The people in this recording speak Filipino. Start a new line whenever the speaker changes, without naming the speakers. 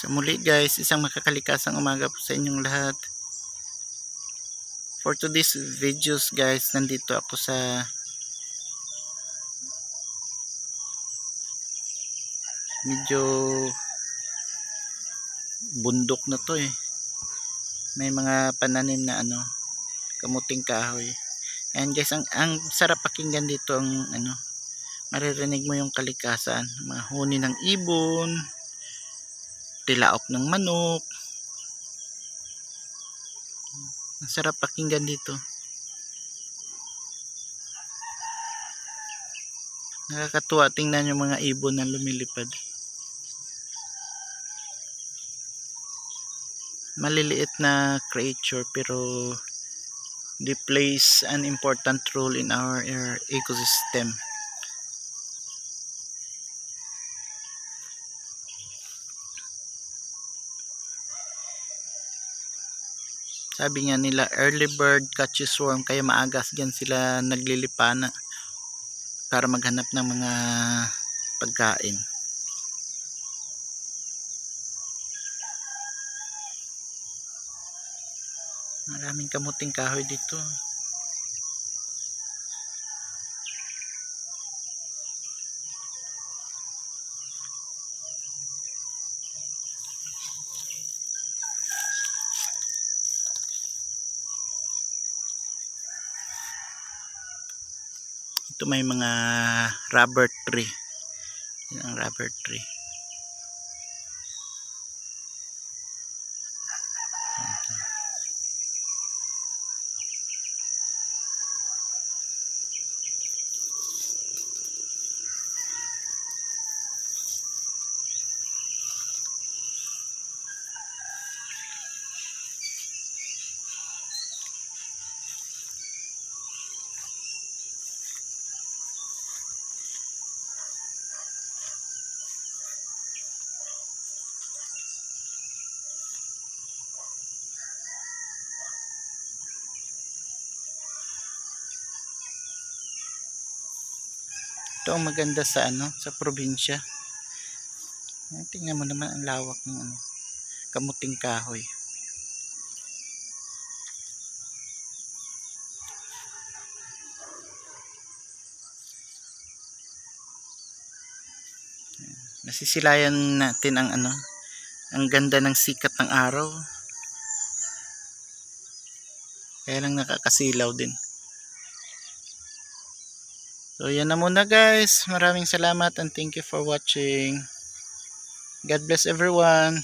So muli guys, isang makakalikasang umaga po sa inyong lahat. For today's videos guys, nandito ako sa medyo bundok na to eh. May mga pananim na kamuting kahoy. And guys, ang sarap pakinggan dito ang maririnig mo yung kalikasan, mga huni ng ibon, tilaok ng manok. Ang sarap pakinggan dito. Nakakatuwa tingnan yung mga ibon na lumilipad. Maliliit na creature pero they plays an important role in our ecosystem. Sabi nga nila, early bird catches worm, kaya maagas dyan sila naglilipana para maghanap ng mga pagkain. Maraming kamuting kahoy dito. Ito may mga rubber tree. Yan ang rubber tree. Ito ang maganda sa sa probinsya. Tingnan mo naman ang lawak ng kamuting kahoy. Nasisilayan natin ang ang ganda ng sikat ng araw. Kaya lang nakakasilaw din. So yan na muna guys. Maraming salamat and thank you for watching. God bless everyone.